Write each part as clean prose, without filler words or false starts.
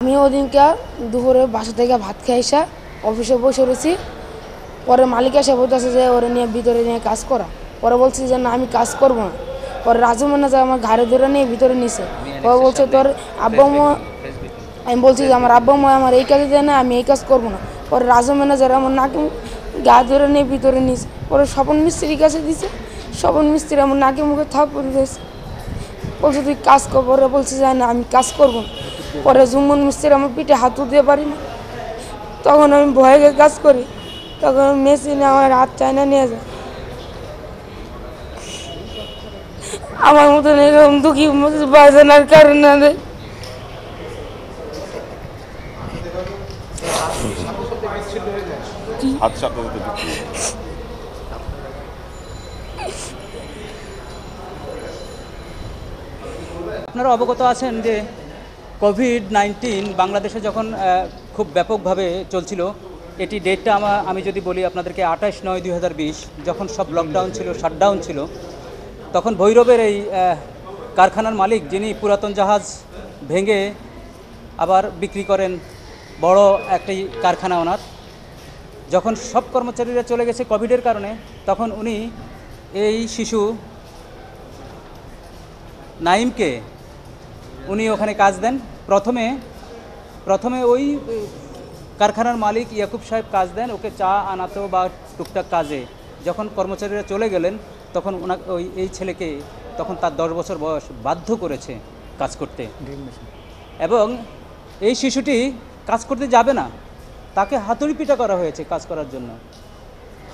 আমি ওদিনকে দুপুরে বাসা থেকে ভাত খেয়ে এসে অফিসে বসে রয়েছি। পরে মালিক এসে বলতেছে যে ওরে নিয়ে ভিতরে নিয়ে কাজ করা। পরে বলছি যে না আমি কাজ করবো না। পরে রাজু ম্যানেজার আমার ঘাড়ে ধরে নিয়ে ভিতরে নিছে। পরে বলছে তোর আব্বা মা, আমি বলছি যে আমার আব্বা মা আমার এই কাজে দেয় না, আমি এই কাজ করবো না। পরে রাজু ম্যানেজার আমার নাকি গা ধরে নিয়ে ভিতরে নিছে। পরে স্বপন মিস্ত্রির কাছে দিছে। স্বপন মিস্ত্রি আমার নাকি মুখে থাপ্পড় দিয়েছে। বলছে তুই কাজ কর। পরে বলছে যে না আমি কাজ করবো না। পরে জুম্মন মিস্ত্রি আমার পিঠে হাত দিয়ে পারি না। তখন আমি ভয়ে কাজ করি। তখন মেশিনে আমার হাত চায়না নিয়ে যায়। আমার মতন এরকম দুঃখী বাজানোর কারণে আপনারা অবগত আছেন যে কোভিড-19 বাংলাদেশে যখন খুব ব্যাপকভাবে চলছিল, এটি ডেটটা আমি যদি বলি আপনাদেরকে 28/9/2020, যখন সব লকডাউন ছিল, শাটডাউন ছিল, তখন ভৈরবের এই কারখানার মালিক, যিনি পুরাতন জাহাজ ভেঙে আবার বিক্রি করেন, বড় একটি কারখানা ওনার, যখন সব কর্মচারীরা চলে গেছে কোভিডের কারণে, তখন উনি এই শিশু নাইমকে উনি ওখানে কাজ দেন। প্রথমে ওই কারখানার মালিক ইয়াকুব সাহেব কাজ দেন, ওকে চা আনাতো বা টুকটাক কাজে। যখন কর্মচারীরা চলে গেলেন তখন এই ছেলেকে, তখন তার 10 বছর বয়স, বাধ্য করেছে কাজ করতে। এবং এই শিশুটি কাজ করতে যাবে না, তাকে হাতুড়ি পিটা করা হয়েছে কাজ করার জন্য।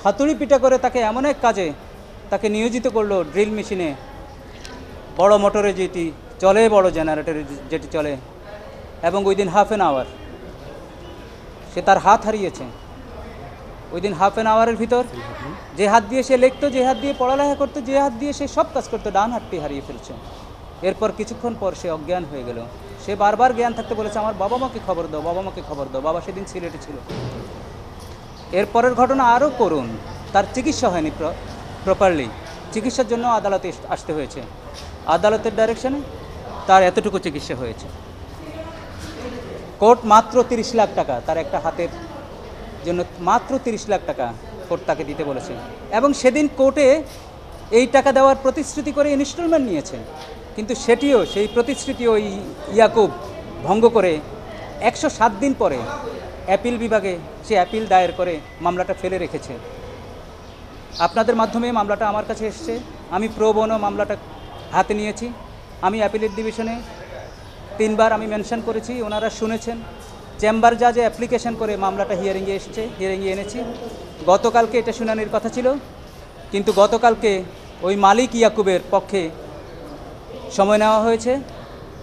হাতুড়ি পিটা করে তাকে এমন এক কাজে তাকে নিয়োজিত করলো, ড্রিল মেশিনে, বড় মোটরে যেটি চলে, বড় জেনারেটরে যেটি চলে। এবং ওই দিন হাফ অ্যান আওয়ার সে তার হাত হারিয়েছে। ওই দিন হাফ অ্যান আওয়ারের ভিতর যে হাত দিয়ে সে লিখতো, যে হাত দিয়ে পড়ালেখা করতো, যে হাত দিয়ে সে সব কাজ করতো, ডান হাতটি হারিয়ে ফেলছে। এরপর কিছুক্ষণ পর সে অজ্ঞান হয়ে গেল। সে বারবার জ্ঞান থাকতে বলেছে আমার বাবা মাকে খবর দাও, বাবা মাকে খবর দাও। বাবা সেদিন সিলেটে ছিল। এরপরের ঘটনা আরও করুন, তার চিকিৎসা হয়নি প্রপারলি। চিকিৎসার জন্য আদালতে আসতে হয়েছে। আদালতের ডাইরেকশনে তার এতটুকু চিকিৎসা হয়েছে। কোর্ট মাত্র 30 লাখ টাকা, তার একটা হাতের জন্য মাত্র 30 লাখ টাকা কোর্ট তাকে দিতে বলেছে। এবং সেদিন কোর্টে এই টাকা দেওয়ার প্রতিশ্রুতি করে ইনস্টলমেন্ট নিয়েছে, কিন্তু সেই প্রতিশ্রুতি ওই ইয়াকুব ভঙ্গ করে 107 দিন পরে অ্যাপিল বিভাগে সে অ্যাপিল দায়ের করে মামলাটা ফেলে রেখেছে। আপনাদের মাধ্যমে মামলাটা আমার কাছে এসছে। আমি প্রো বোনো মামলাটা হাতে নিয়েছি। আমি অ্যাপিলেট ডিভিশনে 3 বার আমি মেনশন করেছি, ওনারা শুনেছেন। চেম্বার জাজে অ্যাপ্লিকেশন করে মামলাটা হিয়ারিংয়ে এসছে, হিয়ারিংয়ে এনেছি। গতকালকে এটা শুনানির কথা ছিল, কিন্তু গতকালকে ওই মালিক ইয়াকুবের পক্ষে সময় নেওয়া হয়েছে।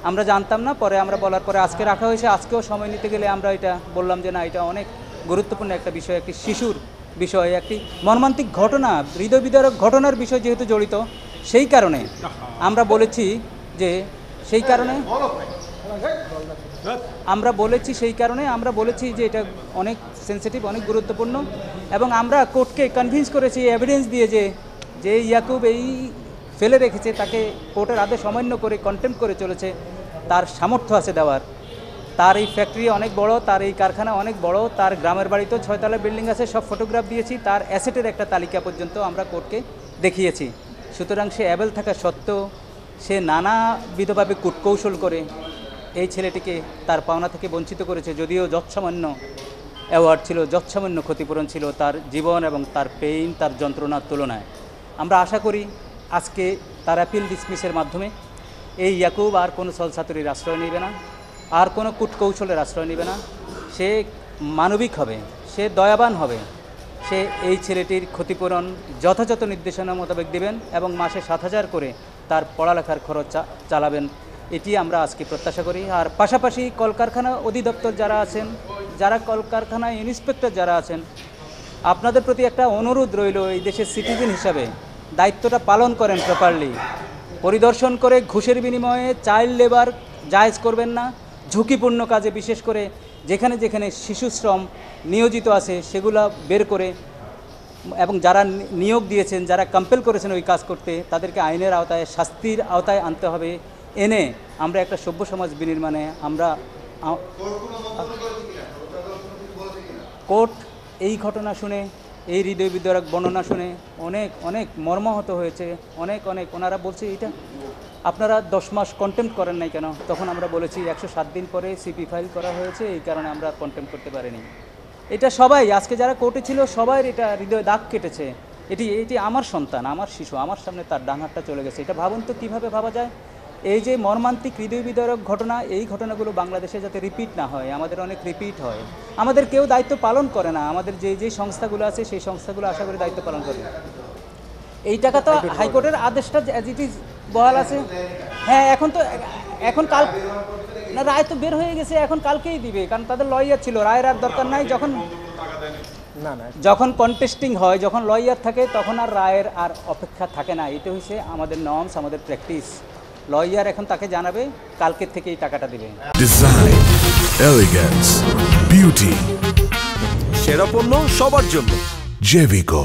আমরা জানতাম না, পরে আমরা বলার পরে আজকে রাখা হয়েছে। আজকেও সময় নিতে গেলে আমরা এটা বললাম যে না, এটা অনেক গুরুত্বপূর্ণ একটা বিষয়, একটি শিশুর বিষয়, একটি মর্মান্তিক ঘটনা, হৃদয় বিদারক ঘটনার বিষয় যেহেতু জড়িত, সেই কারণে আমরা বলেছি যে আমরা বলেছি যে এটা অনেক সেন্সিটিভ, অনেক গুরুত্বপূর্ণ। এবং আমরা কোর্টকে কনভিন্স করেছি এভিডেন্স দিয়ে যে ইয়াকুব এই ফেলে রেখেছে, তাকে কোর্টের আদেশ অমান্য করে কন্টেম্প করে চলেছে, তার সামর্থ্য আছে দেওয়ার। তার এই ফ্যাক্টরি অনেক বড়, তার এই কারখানা অনেক বড়, তার গ্রামের বাড়িতেও 6 তলা বিল্ডিং আছে, সব ফটোগ্রাফ দিয়েছি, তার অ্যাসেটের একটা তালিকা পর্যন্ত আমরা কোর্টকে দেখিয়েছি। সুতরাং সে অ্যাবেল থাকা সত্ত্বেও সে নানাবিধভাবে কূটকৌশল করে এই ছেলেটিকে তার পাওনা থেকে বঞ্চিত করেছে। যদিও যৎসামান্য অ্যাওয়ার্ড ছিল, যৎসামান্য ক্ষতিপূরণ ছিল তার জীবন এবং তার পেইন, তার যন্ত্রণার তুলনায়। আমরা আশা করি আজকে তার অ্যাপিল ডিসমিসের মাধ্যমে এই ইয়াকুব আর কোনো ছলছাতুরির আশ্রয় নেবে না, আর কোনো কূটকৌশলের আশ্রয় নেবে না। সে মানবিক হবে, সে দয়াবান হবে, সে এই ছেলেটির ক্ষতিপূরণ যথাযথ নির্দেশনা মোতাবেক দেবেন এবং মাসে 7,000 করে তার পড়ালেখার খরচ চালাবেন, এটি আমরা আজকে প্রত্যাশা করি। আর পাশাপাশি কলকারখানা অধিদপ্তর যারা আছেন, যারা কলকারখানা ইন্সপেক্টর যারা আছেন, আপনাদের প্রতি একটা অনুরোধ রইল, এই দেশের সিটিজেন হিসাবে দায়িত্বটা পালন করেন প্রপারলি। পরিদর্শন করে ঘুষের বিনিময়ে চাইল্ড লেবার জায়েজ করবেন না। ঝুঁকিপূর্ণ কাজে, বিশেষ করে যেখানে যেখানে শিশু শ্রম নিয়োজিত আছে সেগুলো বের করে, এবং যারা নিয়োগ দিয়েছেন, যারা কম্পেল করেছেন ওই কাজ করতে, তাদেরকে আইনের আওতায়, শাস্তির আওতায় আনতে হবে। এনে আমরা একটা সভ্য সমাজ বিনির্মাণে আমরা কোর্ট এই ঘটনা শুনে, এই হৃদয় বিদারক বর্ণনা শুনে অনেক অনেক মর্মাহত হয়েছে। অনেক অনেক ওনারা বলছে এটা আপনারা 10 মাস কন্টেম্প্ট করেন নাই কেন? তখন আমরা বলেছি 107 দিন পরে সিপি ফাইল করা হয়েছে, এই কারণে আমরা কন্টেম্প্ট করতে পারিনি। এটা সবাই আজকে যারা কোর্টে ছিল সবাই এটা হৃদয় দাগ কেটেছে। এটি আমার সন্তান, আমার শিশু, আমার সামনে তার ডান হাতটা চলে গেছে। এটা ভাবুন তো কীভাবে ভাবা যায়? এই যে মর্মান্তিক হৃদয় বিদারক ঘটনা, এই ঘটনাগুলো বাংলাদেশে যাতে রিপিট না হয়, আমাদের অনেক রিপিট হয়। আমাদের কেউ দায়িত্ব পালন করে না। আমাদের যে সংস্থাগুলো আছে সেই সংস্থাগুলো আশা করি দায়িত্ব পালন করে। এই টাকা তো হাইকোর্টের আদেশটা অ্যাজ ইট ইজ বহাল আছে। হ্যাঁ, এখন কাল না, রায় তো বের হয়ে গেছে, এখন কালকেই দিবে, কারণ তাদের লয়ার ছিল। রায়ের আর দরকার নাই। যখন কন্টেস্টিং হয়, যখন লয়ার থাকে, তখন আর রায়ের আর অপেক্ষা থাকে না। এটা হচ্ছে আমাদের নর্মস, আমাদের প্র্যাকটিস। লয়ার এখন তাকে জানাবে, কালকের থেকেই টাকাটা দিবে। ডিজাইন, এলিগেন্স, বিউটি, সেরা পণ্য সবার জন্য জেভিকো।